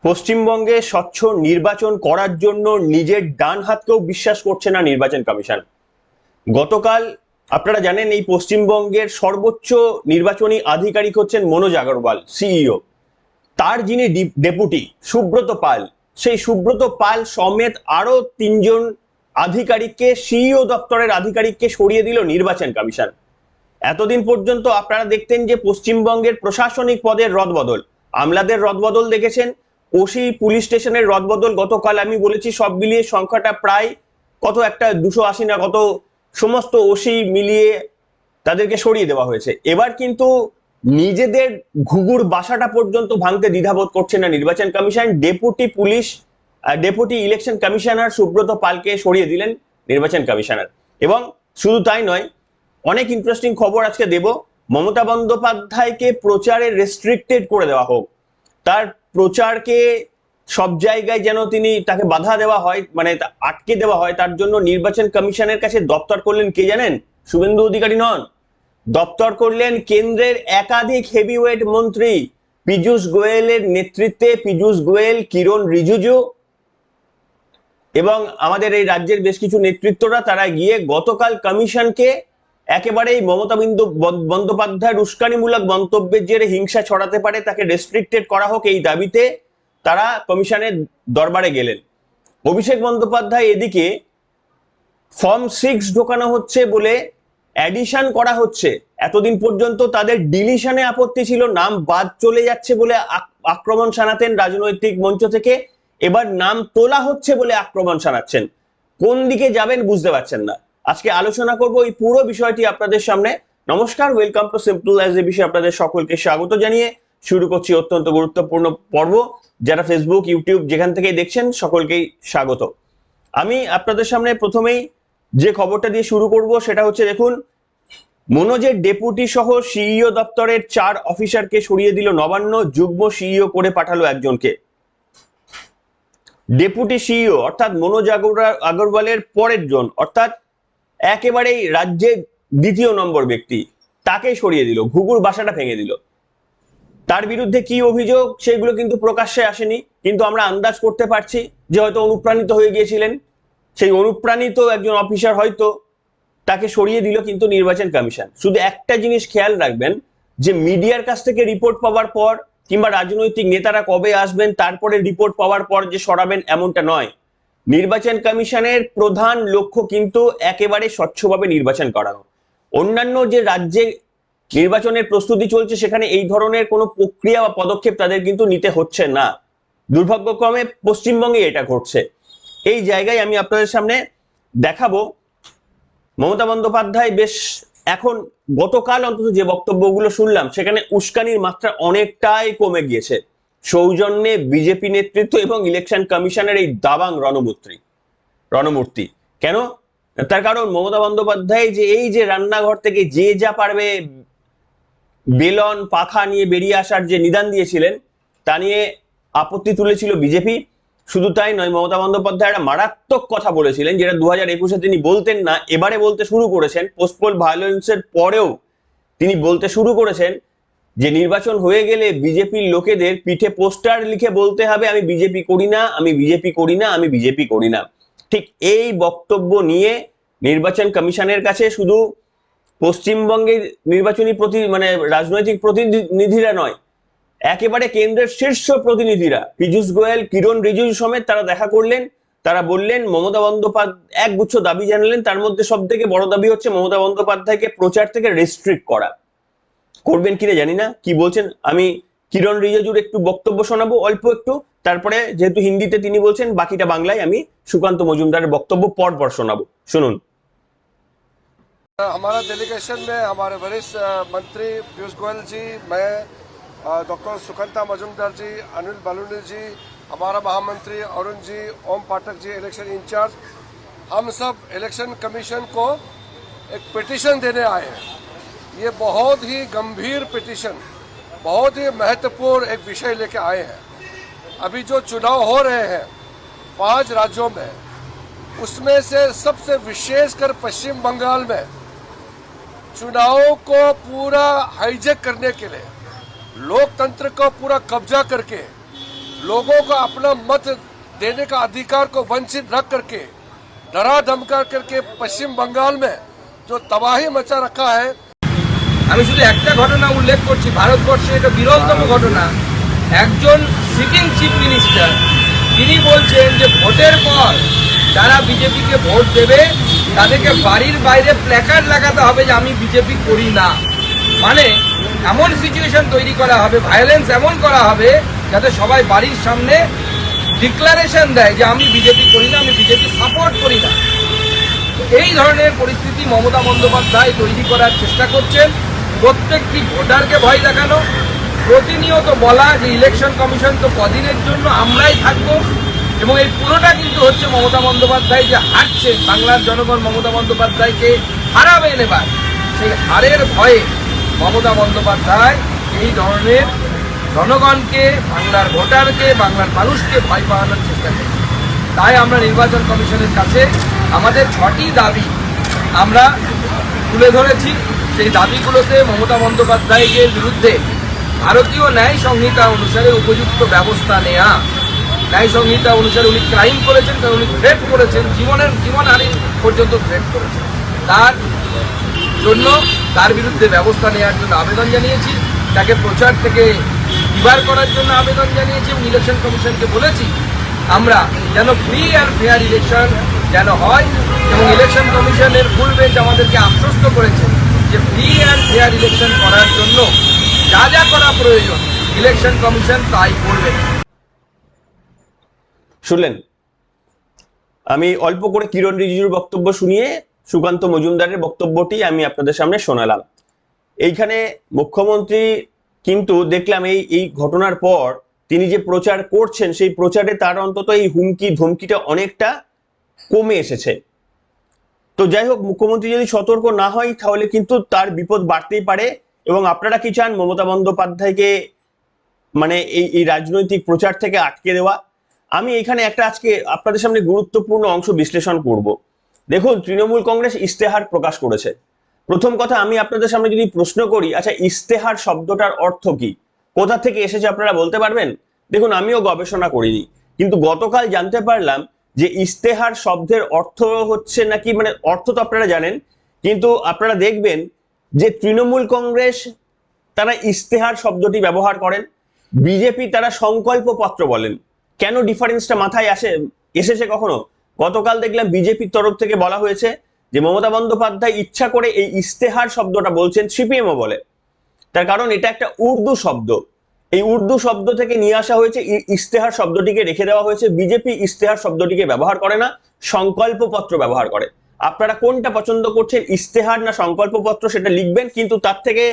পশ্চিমবঙ্গে স্বচ্ছ নির্বাচন করার জন্য নিজের ডান হাতকেও বিশ্বাস করছে না নির্বাচন কমিশন। গতকাল আপনারা জানেন এই পশ্চিমবঙ্গের সর্বোচ্চ নির্বাচনী আধিকারিক হচ্ছেন মনোজ আগরওয়াল, সিইও। তার যিনি ডেপুটি সুব্রত পাল, সেই সুব্রত পাল সমেত আরো 3জন আধিকারিককে, সিইও দপ্তরের আধিকারিককে সরিয়ে দিল নির্বাচন কমিশন। এতদিন পর্যন্ত আপনারা দেখতেন যে পশ্চিমবঙ্গের প্রশাসনিক পদের রদবদল, আমলাদের রদবদল দেখেছেন, ওসি পুলিশ স্টেশনের রদবদল। গতকাল আমি বলেছি সব মিলিয়ে সংখ্যাটা প্রায় কত একটা 280 না কত, সমস্ত ওসি মিলিয়ে তাদেরকে সরিয়ে দেওয়া হয়েছে। এবার কিন্তু নিজেদের ঘুঘুর বাসাটা পর্যন্ত ভাঙতে দ্বিধাবোধ করছে না নির্বাচন commission. Deputy election commissioner Subrata পালকে সরিয়ে দিলেন নির্বাচন কমিশনার। এবং শুধু তাই নয়, অনেক ইন্টারেস্টিং খবর আজকে দেব। মমতা বন্দ্যোপাধ্যায়কে প্রচারে রেস্ট্রিক্টেড করে দেওয়া হোক, তার প্রচারকে সব জায়গায় যেন তাকে বাধা দেওয়া হয়, মানে আটকে দেওয়া হয়, তার জন্য নির্বাচন কমিশনের কাছে দপ্তর করলেন কে জানেন? শুভেন্দু অধিকারী নন, দপ্তর করলেন কেন্দ্রের একাধিক হেভিওয়েট মন্ত্রী। পীযূষ গোয়েলের নেতৃত্বে পীযূষ গোয়েল, কিরণ রিজিজু এবং আমাদের এই রাজ্যের বেশ কিছু নেতৃত্বরা, তারা গিয়ে গতকাল কমিশনকে একেবারেই মমতা বন্দ্যোপাধ্যায়ের উস্কানিমূলক মন্তব্যের জেরে হিংসা ছড়াতে পারে তাকে রেস্ট্রিক্টেড করা হোক, এই দাবিতে তারা কমিশনের দরবারে গেলেন। অভিষেক বন্দ্যোপাধ্যায় এদিকে ফর্ম 6 ঢোকানো হচ্ছে বলে অ্যাডিশন করা হচ্ছে। এতদিন পর্যন্ত তাদের ডিলিশনে আপত্তি ছিল, নাম বাদ চলে যাচ্ছে বলে আক্রমণ শানাতেন রাজনৈতিক মঞ্চ থেকে। এবার নাম তোলা হচ্ছে বলে আক্রমণ শানাচ্ছেন। কোন দিকে যাবেন বুঝতে পারছেন না। আজকে আলোচনা করব এই পুরো বিষয়টি আপনাদের সামনে। নমস্কার, welcome to simple as a বিষয়। আপনাদের সকলকে স্বাগত জানিয়ে শুরু করছি অত্যন্ত গুরুত্বপূর্ণ পর্ব। যারা ফেসবুক, ইউটিউব যেখান থেকে দেখছেন সকলকেই স্বাগত। আমি আপনাদের সামনে প্রথমেই যে খবরটা দিয়ে শুরু করব সেটা হচ্ছে, দেখুন, মনোজের ডেপুটি সহ সিইও দপ্তরের 4 অফিসারকে সরিয়ে দিল নবান্ন, যুগ্ম সিইও করে পাঠালো একজনকে। ডেপুটি সিইও অর্থাৎ মনোজ আগরওয়ালের পরের জন, অর্থাৎ একেবারেই রাজ্যের 2য় নম্বর ব্যক্তি, তাকে সরিয়ে দিল, ঘুঘুর বাসাটা ভেঙে দিল। তার বিরুদ্ধে কি অভিযোগ সেগুলো কিন্তু প্রকাশ্যে আসেনি, কিন্তু আমরা আন্দাজ করতে পারছি যে হয়তো অনুপ্রাণিত হয়ে গিয়েছিলেন। সেই অনুপ্রাণিত একজন অফিসার হয়তো তাকে সরিয়ে দিল কিন্তু নির্বাচন কমিশন। শুধু একটা জিনিস খেয়াল রাখবেন, যে মিডিয়ার কাছ থেকে রিপোর্ট পাওয়ার পর কিংবা রাজনৈতিক নেতারা কবে আসবেন তারপরে রিপোর্ট পাওয়ার পর যে সরাবেন এমনটা নয়। নির্বাচন কমিশনের প্রধান লক্ষ্য কিন্তু একেবারে স্বচ্ছভাবে নির্বাচন করানো। অন্যান্য যে রাজ্যে নির্বাচনের প্রস্তুতি চলছে সেখানে এই ধরনের কোনো প্রক্রিয়া বা পদক্ষেপ তাদের কিন্তু নিতে হচ্ছে না। দুর্ভাগ্যক্রমে পশ্চিমবঙ্গে এটা ঘটছে। এই জায়গায় আমি আপনাদের সামনে দেখাবো মমতা বন্দ্যোপাধ্যায় বেশ এখন গতকাল অন্তত যে বক্তব্যগুলো শুনলাম সেখানে উস্কানির মাত্রা অনেকটাই কমে গিয়েছে। সৌজন্যে বিজেপি নেতৃত্ব এবং ইলেকশন কমিশনের এই দাবাং রণমূর্তি কেন? তার কারণ মমতা বন্দ্যোপাধ্যায় যে এই যে রান্নাঘর থেকে যে যা পারবে বেলন পাখা নিয়ে বেরিয়ে আসার যে নিদান দিয়েছিলেন, তা নিয়ে আপত্তি তুলেছিল বিজেপি। শুধু তাই নয়, মমতা বন্দ্যোপাধ্যায় একটা মারাত্মক কথা বলেছিলেন যেটা 2021-এ তিনি বলতেন না, এবারে বলতে শুরু করেছেন। পোস্টপোল ভায়োলেন্সের পরেও তিনি বলতে শুরু করেছেন যে নির্বাচন হয়ে গেলে বিজেপির লোকেদের পিঠে পোস্টার লিখে বলতে হবে আমি বিজেপি করি না, আমি বিজেপি করি না, আমি বিজেপি করি না। ঠিক এই বক্তব্য নিয়ে নির্বাচন কমিশনের কাছে শুধু পশ্চিমবঙ্গের নির্বাচনী রাজনৈতিক প্রতিনিধিরা নয়, একেবারে কেন্দ্রের শীর্ষ প্রতিনিধিরা পীযূষ গোয়েল, কিরণ রিজিজু সমেত তারা দেখা করলেন। তারা বললেন মমতা বন্দ্যোপাধ্যায় একগুচ্ছ দাবি জানালেন, তার মধ্যে সব থেকে বড় দাবি হচ্ছে মমতা বন্দ্যোপাধ্যায়কে প্রচার থেকে রেস্ট্রিক্ট করা। করবেন কিনা জানি না, কি বলছেন। আমি কিরণ রিজিজুর একটু বক্তব্য শোনাবো, অল্প একটু, তারপরে যেহেতু হিন্দিতে তিনি বলছেন বাকিটা বাংলায় আমি সুকান্ত মজুমদারের বক্তব্য পরপর শোনাবো। শুনুন। हमारा डेलीगेशन में हमारे वरिष्ठ मंत्री पीयूष गोयल जी, मैं डॉक्टर सुकंता मजुमदार जी, अनिल बालूनी जी, हमारा महामंत्री अरुण जी, ओम पाठक जी इलेक्शन इंचार्ज, हम सब इलेक्शन कमीशन को एक पिटीशन देने आए हैं। ये बहुत ही गंभीर पिटीशन, बहुत ही महत्वपूर्ण एक विषय लेके आए हैं। अभी जो चुनाव हो रहे हैं 5 राज्यों में, उसमें से सबसे विशेषकर पश्चिम बंगाल में चुनावों को पूरा हाईजैक करने के लिए, लोकतंत्र को पूरा कब्जा करके लोगों को अपना मत देने का अधिकार को वंचित रख करके डरा धमका करके पश्चिम बंगाल में जो तबाही मचा रखा है। আমি শুধু একটা ঘটনা উল্লেখ করছি, ভারতবর্ষে এটা বিরলতম ঘটনা। একজন সিটিং চিফ মিনিস্টার তিনি বলছেন যে ভোটের পর যারা বিজেপিকে ভোট দেবে তাদেরকে বাড়ির বাইরে প্ল্যাকার্ড লাগাতে হবে যে আমি বিজেপি করি না। মানে এমন সিচুয়েশন তৈরি করা হবে, ভায়োলেন্স এমন করা হবে যাতে সবাই বাড়ির সামনে ডিক্লারেশন দেয় যে আমি বিজেপি করি না, আমি বিজেপি সাপোর্ট করি না। এই ধরনের পরিস্থিতি মমতা বন্দ্যোপাধ্যায় তৈরি করার চেষ্টা করছেন। প্রত্যেকটি ভোটারকে ভয় দেখানো, প্রতিনিয়ত বলা যে ইলেকশন কমিশন তো কদিনের জন্য, আমরাই থাকবো। এবং এই পুরোটা কিন্তু হচ্ছে মমতা বন্দ্যোপাধ্যায় যে হারছে, বাংলার জনগণ মমতা বন্দ্যোপাধ্যায়কে হারাবেন এবার, সেই হারের ভয়ে মমতা বন্দ্যোপাধ্যায় এই ধরনের জনগণকে, বাংলার ভোটারকে, বাংলার মানুষকে ভয় পাওয়ানোর চেষ্টা করছে। তাই আমরা নির্বাচন কমিশনের কাছে আমাদের 6টি দাবি আমরা তুলে ধরেছি। সেই দাবিগুলোতে মমতা বন্দ্যোপাধ্যায়ের বিরুদ্ধে ভারতীয় ন্যায় সংহিতা অনুসারে উপযুক্ত ব্যবস্থা নেওয়া। ন্যায় সংহিতা অনুসারে উনি ক্রাইম করেছেন, কারণ উনি থ্রেট করেছেন, জীবনহানি পর্যন্ত থ্রেট করেছেন। তার জন্য তার বিরুদ্ধে ব্যবস্থা নেওয়ার জন্য আবেদন জানিয়েছি, তাকে প্রচার থেকে বিবার করার জন্য আবেদন জানিয়েছি এবং ইলেকশন কমিশনকে বলেছি আমরা যেন ফ্রি অ্যান্ড ফেয়ার ইলেকশন যেন হয়। এবং ইলেকশন কমিশনের ফুল বেঞ্চ আমাদেরকে আশ্বস্ত করেছে যে ফ্রি অ্যান্ড ফেয়ার ইলেকশন করার জন্য যা যা করা প্রয়োজন ইলেকশন কমিশন তাই করবে। শুনলেন, আমি অল্প করে কিরণ রিজিজুর বক্তব্য শুনিয়ে সুকান্ত মজুমদারের বক্তব্যটি আমি আপনাদের সামনে শোনালাম। এইখানে মুখ্যমন্ত্রী কিন্তু দেখলাম এই ঘটনার পর তিনি যে প্রচার করছেন সেই প্রচারে তার অন্তত এই হুমকি ধমকিটা অনেকটা কমে এসেছে। তো যাই হোক, মুখ্যমন্ত্রী যদি সতর্ক না হয় তাহলে কিন্তু তার বিপদ বাড়তেই পারে। এবং আপনারা কি চান মমতা বন্দ্যোপাধ্যায়কে মানে এই রাজনৈতিক প্রচার থেকে আটকে দেওয়া? আমি এখানে একটা আজকে আপনাদের সামনে গুরুত্বপূর্ণ অংশ বিশ্লেষণ করব। দেখুন, তৃণমূল কংগ্রেস ইস্তেহার প্রকাশ করেছে। প্রথম কথা, আমি আপনাদের সামনে যদি প্রশ্ন করি, আচ্ছা ইস্তেহার শব্দটার অর্থ কি, কোথা থেকে এসেছে আপনারা বলতে পারবেন? দেখুন, আমিও গবেষণা করিনি, কিন্তু গতকাল জানতে পারলাম যে ইস্তেহার শব্দের অর্থ হচ্ছে নাকি, মানে অর্থ তো আপনারা জানেন, কিন্তু আপনারা দেখবেন যে তৃণমূল কংগ্রেস তারা ইস্তেহার শব্দটি ব্যবহার করেন, বিজেপি তারা সংকল্প পত্র বলেন। কেন ডিফারেন্সটা মাথায় এসেছে কখনো? গতকাল দেখলাম বিজেপির তরফ থেকে বলা হয়েছে যে মমতা বন্দ্যোপাধ্যায় ইচ্ছা করে এই ইস্তেহার শব্দটা বলছেন, সিপিএমও বলে। তার কারণ এটা একটা উর্দু শব্দ, এই উর্দু শব্দ থেকে নিয়ে আসা হয়েছে, ইস্তেহার শব্দটিকে রেখে দেওয়া হয়েছে। বিজেপি ইস্তেহার শব্দটিকে ব্যবহার করে না, সংকল্প পত্র ব্যবহার করে। আপনারা কোনটা পছন্দ করছেন, ইস্তেহার না সংকল্প পত্র, সেটা লিখবেন, কিন্তু তার থেকে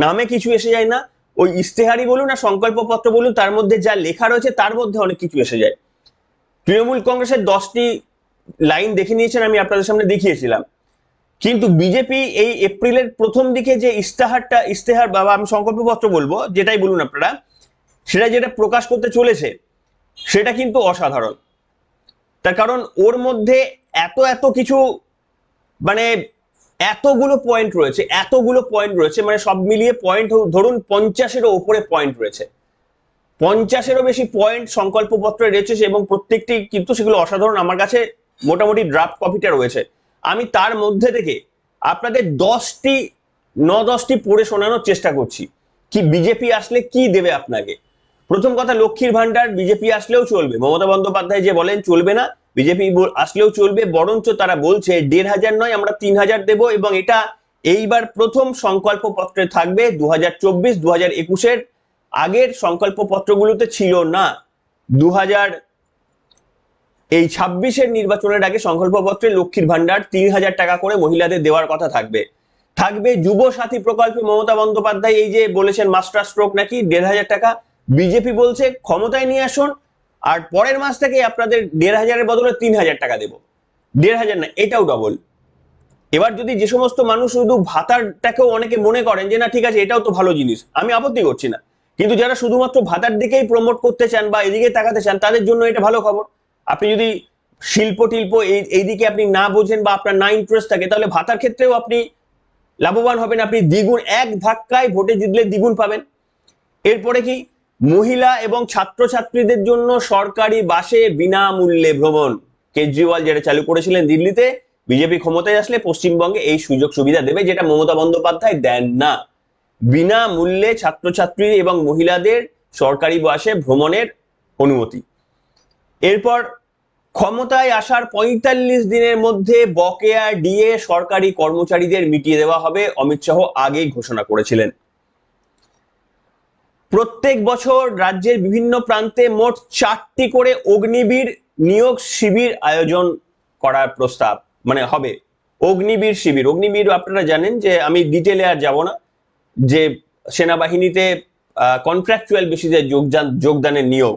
নামে কিছু এসে যায় না। ওই ইস্তেহারই বলুন আর সংকল্প পত্র বলুন, তার মধ্যে যা লেখা রয়েছে তার মধ্যে অনেক কিছু এসে যায়। তৃণমূল কংগ্রেসের 10টি লাইন দেখে নিয়েছেন, আমি আপনাদের সামনে দেখিয়েছিলাম। কিন্তু বিজেপি এই এপ্রিলের প্রথম দিকে যে ইস্তেহার বাবা আমি সংকল্পপত্র বলবো, যেটাই বলুন আপনারা, যেটা প্রকাশ করতে চলেছে সেটা কিন্তু অসাধারণ। তার কারণ ওর মধ্যে এত কিছু, মানে এতগুলো পয়েন্ট রয়েছে, মানে সব মিলিয়ে পয়েন্ট ধরুন 50-এরও উপরে পয়েন্ট রয়েছে, 50-এরও বেশি পয়েন্ট সংকল্পপত্রে রয়েছে, এবং প্রত্যেকটি কিন্তু সেগুলো অসাধারণ। আমার কাছে মোটামুটি ড্রাফট কপিটা রয়েছে, আমি তার মধ্যে থেকে আপনাদের 10টি পড়ে শোনানোর চেষ্টা করছি কি বিজেপি আসলে কি দেবে আপনাকে। প্রথম কথা, লক্ষ্মীর ভান্ডার বিজেপি আসলেও চলবে, মমতা বন্দ্যোপাধ্যায় যে বলেন চলবে না, বিজেপি আসলেও চলবে, বরঞ্চ তারা বলছে 1500 নয় আমরা 3000 দেব। এবং এটা এইবার প্রথম সংকল্প পত্রে থাকবে, 2024-2021-এর আগের সংকল্প পত্রগুলোতে ছিল না। 2026-এর নির্বাচনের আগে সংকল্পপত্রে লক্ষ্মীর ভান্ডার 3000 টাকা করে মহিলাদের দেওয়ার কথা থাকবে। যুব সাথী প্রকল্পে মমতা বন্দ্যোপাধ্যায় এই যে বলেছেন মাস্টার স্ট্রোক নাকি 1500 টাকা, বিজেপি বলছে ক্ষমতায় নিয়ে আসুন আর পরের মাস থেকে আপনাদের 1500-এর বদলে 3000 টাকা দেবো। 1500 না, এটাও ডবল। এবার যদি যে সমস্ত মানুষ শুধু ভাতারটাকেও অনেকে মনে করেন যে না ঠিক আছে এটাও তো ভালো জিনিস, আমি আপত্তি করছি না, কিন্তু যারা শুধুমাত্র ভাতার দিকেই প্রমোট করতে চান বা এদিকে তাকাতে চান তাদের জন্য এটা ভালো খবর। আপনি যদি শিল্প টিল্প এইদিকে আপনি না বোঝেন বা আপনার না ইন্টারেস্ট থাকে, তাহলে ভাতার ক্ষেত্রেও আপনি লাভবান হবেন, আপনি দ্বিগুণ, এক ধাক্কায় ভোটে জিতলে দ্বিগুণ পাবেন। এরপরে কি, মহিলা এবং ছাত্রছাত্রীদের জন্য সরকারি বাসে বিনামূল্যে ভ্রমণ। কেজরিওয়াল যেটা চালু করেছিলেন দিল্লিতে, বিজেপি ক্ষমতায় আসলে পশ্চিমবঙ্গে এই সুযোগ সুবিধা দেবে, যেটা মমতা বন্দ্যোপাধ্যায় দেন না। বিনামূল্যে ছাত্রছাত্রী এবং মহিলাদের সরকারি বাসে ভ্রমণের অনুমতি। এরপর ক্ষমতায় আসার ৪৫ দিনের মধ্যে বকেয়া ডিএ সরকারি কর্মচারীদের মিটিয়ে দেওয়া হবে, অমিত শাহ আগেই ঘোষণা করেছিলেন। প্রত্যেক বছর রাজ্যের বিভিন্ন প্রান্তে মোট 4টি করে অগ্নিবীর নিয়োগ শিবির আয়োজন করার প্রস্তাব হবে। অগ্নিবীর শিবির, অগ্নিবীর আপনারা জানেন যে, আমি ডিটেলে আর যাব না, যে সেনাবাহিনীতে কন্ট্রাকচুয়াল বেসিসে যোগদানের নিয়োগ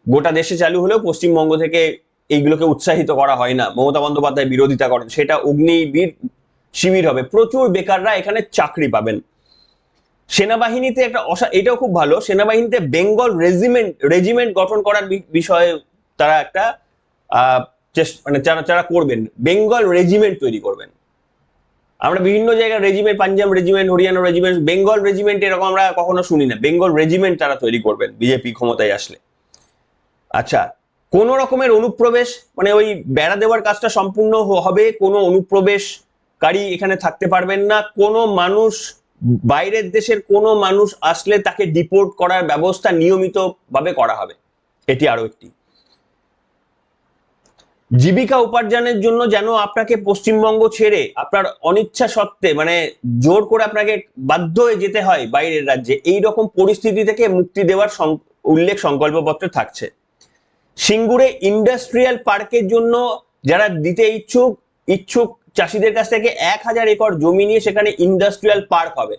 গোটা দেশে চালু হলেও পশ্চিমবঙ্গ থেকে এইগুলোকে উৎসাহিত করা হয় না, মমতা বন্দ্যোপাধ্যায় বিরোধিতা করেন। সেটা অগ্নিবীর শিবির হবে, প্রচুর বেকাররা এখানে চাকরি পাবেন। সেনাবাহিনীতে এটাও খুব ভালো, সেনাবাহিনীতে বেঙ্গল রেজিমেন্ট গঠন করার বিষয়ে তারা একটা যারা করবেন, বেঙ্গল রেজিমেন্ট তৈরি করবেন। আমরা বিভিন্ন জায়গায় regiment, Punjab regiment, Haryana regiment, Bengal regiment এরকম আমরা কখনো শুনি না। বেঙ্গল রেজিমেন্ট তারা তৈরি করবেন বিজেপি ক্ষমতায় আসলে। আচ্ছা, কোন রকমের অনুপ্রবেশ ওই বেড়া দেওয়ার কাজটা সম্পূর্ণ হবে, কোনো অনুপ্রবেশকারী এখানে থাকতে পারবেন না। কোনো মানুষ, বাইরের দেশের কোনো মানুষ আসলে তাকে ডিপোর্ট করার ব্যবস্থা নিয়মিতভাবে করা হবে। এটি আরো একটি। জীবিকা উপার্জনের জন্য যেন আপনাকে পশ্চিমবঙ্গ ছেড়ে আপনার অনিচ্ছা সত্ত্বে জোর করে আপনাকে বাধ্য হয়ে যেতে হয় বাইরের রাজ্যে, এই রকম পরিস্থিতি থেকে মুক্তি দেওয়ার উল্লেখ সংকল্পপত্রে থাকছে। সিঙ্গুরে ইন্ডাস্ট্রিয়াল পার্কের জন্য যারা দিতে ইচ্ছুক চাষিদের কাছ থেকে 1000 একর জমি নিয়ে সেখানে ইন্ডাস্ট্রিয়াল পার্ক হবে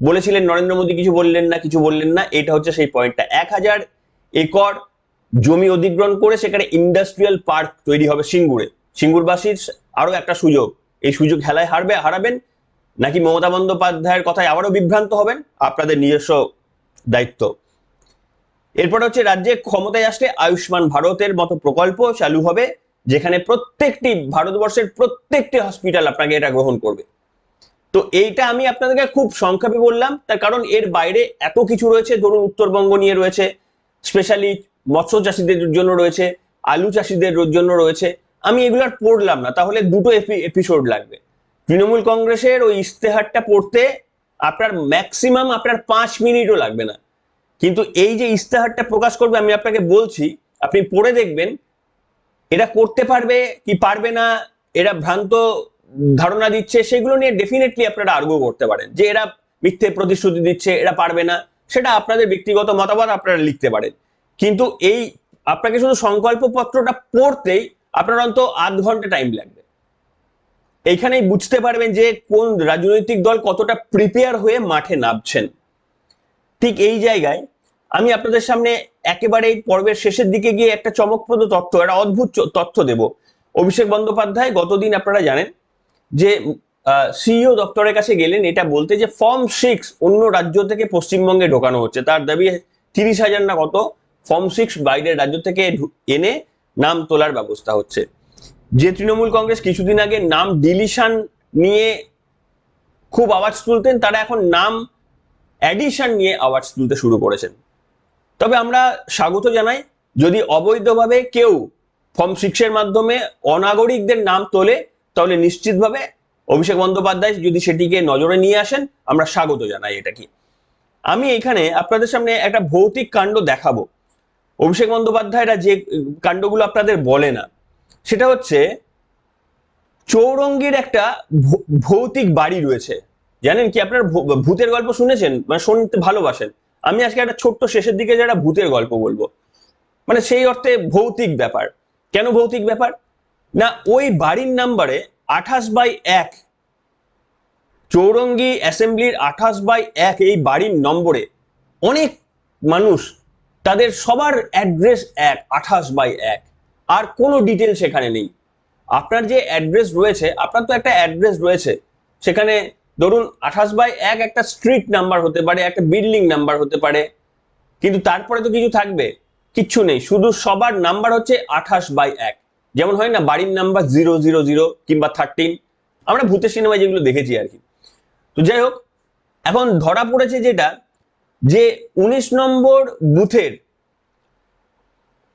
বলেছিলেন নরেন্দ্র মোদী। কিছু বললেন না। এটা হচ্ছে সেই পয়েন্টটা। 1000 একর জমি অধিগ্রহণ করে সেখানে ইন্ডাস্ট্রিয়াল পার্ক তৈরি হবে সিঙ্গুরে। সিঙ্গুরবাসীর আরো একটা সুযোগ, এই সুযোগ হেলায় হারাবেন নাকি মমতা বন্দ্যোপাধ্যায়ের কথায় আবারও বিভ্রান্ত হবেন, আপনাদের নিজস্ব দায়িত্ব। এরপর হচ্ছে, রাজ্যে ক্ষমতায় আসলে আয়ুষ্মান ভারতের মতো প্রকল্প চালু হবে, যেখানে ভারতবর্ষের প্রত্যেকটি হসপিটাল আপনাকে এটা গ্রহণ করবে। তো এইটা আমি আপনাদেরকে খুব সংক্ষেপে বললাম, তার কারণ এর বাইরে এত কিছু রয়েছে। ধরুন, উত্তরবঙ্গ নিয়ে রয়েছে, স্পেশালি মৎস্য চাষীদের জন্য রয়েছে, আলু চাষীদের জন্য রয়েছে। আমি এগুলো পড়লাম না, তাহলে দুটো এপিসোড লাগবে। তৃণমূল কংগ্রেসের ওই ইস্তেহারটা পড়তে আপনার ম্যাক্সিমাম 5 মিনিটও লাগবে না। কিন্তু এই যে ইস্তেহারটা প্রকাশ করবে, আমি আপনাকে বলছি, আপনি পড়ে দেখবেন এরা করতে পারবে কি পারবে না, এরা ভ্রান্ত ধারণা দিচ্ছে, সেগুলো নিয়ে ডেফিনেটলি আপনারা আর্গু করতে পারেন যে এরা মিথ্যে প্রতিশ্রুতি দিচ্ছে, এরা পারবে না। সেটা আপনাদের ব্যক্তিগত মতামত, আপনারা লিখতে পারেন। কিন্তু এই আপনাকে শুধু সংকল্পপত্রটা পড়তেই আপনার অন্তত আধ ঘন্টা টাইম লাগবে। এইখানেই বুঝতে পারবেন যে কোন রাজনৈতিক দল কতটা প্রিপেয়ার হয়ে মাঠে নামছেন। ঠিক এই জায়গায় আমি আপনাদের সামনে একেবারে এই পর্বের শেষের দিকে গিয়ে একটা চমকপ্রদ তথ্য, একটা অদ্ভুত তথ্য দেব। অভিষেক বন্দ্যোপাধ্যায় গতদিন আপনারা জানেন যে সিইও দপ্তরের কাছে গেলেন এটা বলতে যে ফর্ম 6 অন্য রাজ্য থেকে পশ্চিমবঙ্গে ঢোকানো হচ্ছে। তার দাবি 30,000 না কত ফর্ম 6 বাইরের রাজ্য থেকে এনে নাম তোলার ব্যবস্থা হচ্ছে। যে তৃণমূল কংগ্রেস কিছুদিন আগে নাম ডিলিশন নিয়ে খুব আওয়াজ তুলতেন, তারা এখন নাম অ্যাডিশন নিয়ে আওয়াজ তুলতে শুরু করেছেন। তবে আমরা স্বাগত জানাই যদি অবৈধভাবে কেউ ফর্ম 6 এর মাধ্যমে অনাগরিকদের নাম তোলে, তাহলে নিশ্চিতভাবে অভিষেক বন্দ্যোপাধ্যায় যদি সেটিকে নজরে নিয়ে আসেন, আমরা স্বাগত জানাই। এটা কি, আমি এখানে আপনাদের সামনে একটা ভৌতিক কাণ্ড দেখাবো। অভিষেক বন্দ্যোপাধ্যায়রা যে কাণ্ডগুলো আপনাদের বলে না, সেটা হচ্ছে চৌরঙ্গীর একটা ভৌতিক বাড়ি রয়েছে। জানেন কি, আপনার ভূতের গল্প শুনেছেন, শুনতে ভালোবাসেন। আমি আজকে একটা ছোট্ট শেষের দিকে যারা ভূতের গল্প বলবো, সেই অর্থে ভৌতিক ব্যাপার। কেন ভৌতিক ব্যাপার না, ওই বাড়ির নাম্বারে 28/1, চৌরঙ্গী অ্যাসেম্বলির 28/1 এই বাড়ির নম্বরে অনেক মানুষ, তাদের সবার অ্যাড্রেস 28/1, আর কোনো ডিটেল সেখানে নেই। আপনার যে অ্যাড্রেস রয়েছে, আপনার তো একটা অ্যাড্রেস রয়েছে সেখানে, ধরুন 28/1 একটা স্ট্রিট নাম্বার হতে পারে, একটা বিল্ডিং নাম্বার হতে পারে, কিন্তু তারপরে তো কিছু থাকবে, কিচ্ছু নেই, শুধু সবার নাম্বার হচ্ছে 28/1। যেমন হয় না বাড়ির নাম্বার 000 কিংবা 13, আমরা ভূতের সিনেমায় যেগুলো দেখেছি আর কি। তো যাই হোক, এখন ধরা পড়েছে যেটা যে 19 নম্বর বুথের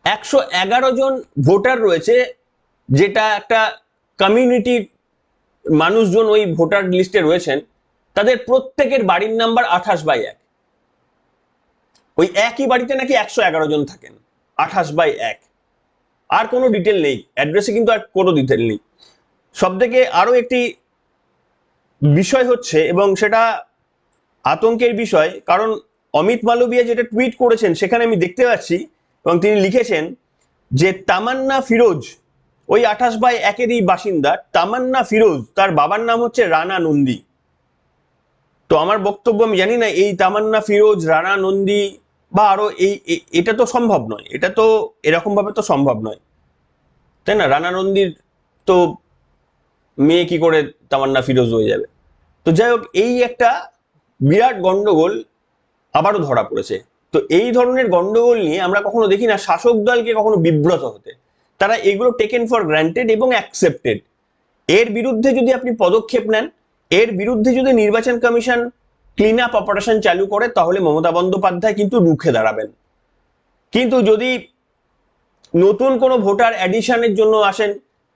111 জন ভোটার রয়েছে, যেটা একটা কমিউনিটির মানুষজন ওই ভোটার লিস্টে রয়েছেন, তাদের প্রত্যেকের বাড়ির নাম্বার 28/1। ওই একই বাড়িতে নাকি 111 জন থাকেন, 28/1। আর কোনো ডিটেল নেই, অ্যাড্রেসে কিন্তু আর কোনো ডিটেল নেই। সব থেকে আরো একটি বিষয় হচ্ছে, এবং সেটা আতঙ্কের বিষয়, কারণ অমিত মালবিয়া যেটা টুইট করেছেন সেখানে আমি দেখতে পাচ্ছি, এবং তিনি লিখেছেন যে তামান্না ফিরোজ ওই 28/1-এরই বাসিন্দা। তামান্না ফিরোজ, তার বাবার নাম হচ্ছে রানা নন্দী। তো আমার বক্তব্য, আমি জানি না এই তামান্না ফিরোজ, রানা নন্দী বা আরো এটা তো সম্ভব নয়, এটা তো এরকম ভাবে তো সম্ভব নয়, তাই না? রানা নন্দীর তো মেয়ে কি করে তামান্না ফিরোজ হয়ে যাবে? তো যাই হোক, এই একটা বিরাট গন্ডগোল আবারও ধরা পড়েছে। তো এই ধরনের গন্ডগোল নিয়ে আমরা কখনো দেখি না শাসক দলকে কখনো বিব্রত হতে। তারা এগুলো টেকেন ফর গ্রান্টেড এবং অ্যাকসেপ্টেড। এর বিরুদ্ধে যদি আপনি পদক্ষেপ নেন, এর বিরুদ্ধে যদি নির্বাচন কমিশন ক্লিন আপ অপারেশন চালু করে, তাহলে মমতা বন্দ্যোপাধ্যায় কিন্তু রুখে দাঁড়াবেন। কিন্তু যদি নতুন কোনো ভোটার অ্যাডিশনের জন্য আসেন,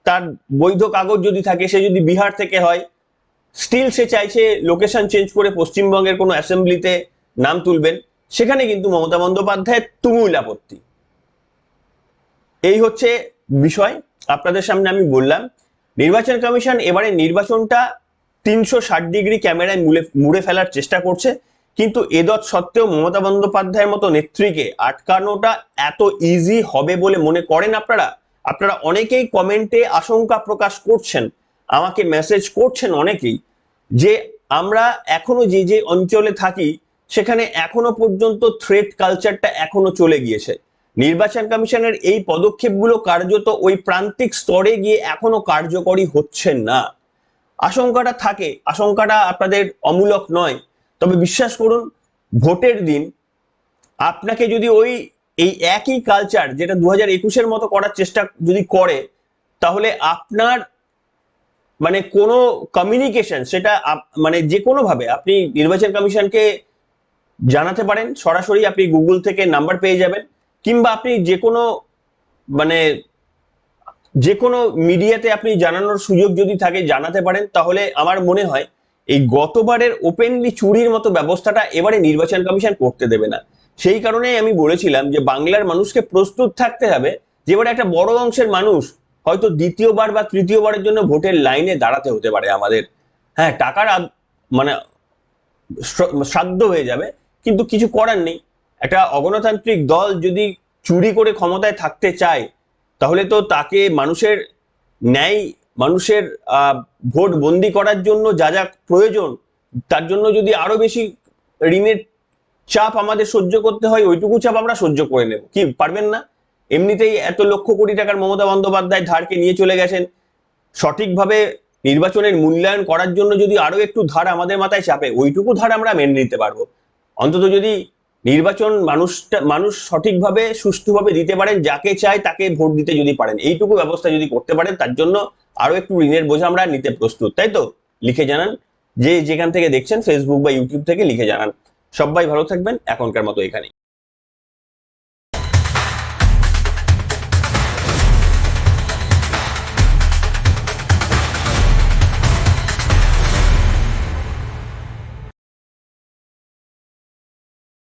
তার বৈধ কাগজ যদি থাকে, সে যদি বিহার থেকে হয়, স্টিল সে চাইছে লোকেশন চেঞ্জ করে পশ্চিমবঙ্গের কোনো অ্যাসেম্বলিতে নাম তুলবেন, সেখানে কিন্তু মমতা বন্দ্যোপাধ্যায়ের তুমুল আপত্তি। এই হচ্ছে বিষয়। আপনাদের সামনে আমি বললাম, নির্বাচন কমিশন এবারে নির্বাচনটা 360 ডিগ্রি ক্যামেরায় মুড়ে ফেলার চেষ্টা করছে, কিন্তু এদৎ সত্ত্বেও মমতা বন্দ্যোপাধ্যায়ের মতো নেত্রীকে আটকানোটা এত ইজি হবে বলে মনে করেন আপনারা? আপনারা অনেকেই কমেন্টে আশঙ্কা প্রকাশ করছেন, আমাকে মেসেজ করছেন অনেকেই, যে আমরা এখনো যে যে অঞ্চলে থাকি সেখানে এখনো পর্যন্ত থ্রেট কালচারটা এখনো চলে গিয়েছে। নির্বাচন কমিশনের এই পদক্ষেপগুলো কার্যত ওই প্রান্তিক স্তরে গিয়ে এখনো কার্যকরী হচ্ছে না। আশঙ্কাটা থাকে, আশঙ্কাটা আপনাদের অমূলক নয়। তবে বিশ্বাস করুন, ভোটের দিন আপনাকে যদি এই একই কালচার, যেটা 2021-এর মতো করার চেষ্টা যদি করে, তাহলে আপনার মানে কোনো কমিউনিকেশন, সেটা মানে যে কোনো ভাবে আপনি নির্বাচন কমিশনকে জানাতে পারেন। সরাসরি আপনি গুগল থেকে নাম্বার পেয়ে যাবেন, কিংবা আপনি যে কোনো মানে যে কোনো মিডিয়াতে আপনি জানানোর সুযোগ যদি থাকে জানাতে পারেন। তাহলে আমার মনে হয় এই গতবারের ওপেনলি চুরির মতো ব্যবস্থাটা এবারে নির্বাচন কমিশন করতে দেবে না। সেই কারণেই আমি বলেছিলাম যে বাংলার মানুষকে প্রস্তুত থাকতে হবে, যে এবারে একটা বড় অংশের মানুষ হয়তো দ্বিতীয়বার বা তৃতীয়বারের জন্য ভোটের লাইনে দাঁড়াতে হতে পারে আমাদের। হ্যাঁ, টাকার মানে শ্রাদ্ধ হয়ে যাবে, কিন্তু কিছু করার নেই। একটা অগণতান্ত্রিক দল যদি চুরি করে ক্ষমতায় থাকতে চায়, তাহলে তো তাকে মানুষের ন্যায়, মানুষের ভোট বন্দি করার জন্য যা যা প্রয়োজন, তার জন্য যদি আরো বেশি ঋণের চাপ আমাদের সহ্য করতে হয়, ওইটুকু চাপ আমরা সহ্য করে নেব। কি পারবেন না? এমনিতেই এত লক্ষ কোটি টাকার মমতা বন্দ্যোপাধ্যায় ধারকে নিয়ে চলে গেছেন। সঠিকভাবে নির্বাচনের মূল্যায়ন করার জন্য যদি আরো একটু ধার আমাদের মাথায় চাপে, ওইটুকু ধার আমরা মেনে নিতে পারবো। অন্তত যদি নির্বাচন মানুষ সঠিকভাবে সুষ্ঠুভাবে দিতে পারেন, যাকে চায় তাকে ভোট দিতে যদি পারেন, এইটুকু ব্যবস্থা যদি করতে পারেন, তার জন্য আরো একটু ঋণের বোঝা আমরা নিতে প্রস্তুত। তাই তো? লিখে জানান, যে যেখান থেকে দেখছেন, ফেসবুক বা ইউটিউব থেকে লিখে জানান। সবাই ভালো থাকবেন, এখনকার মতো এখানেই।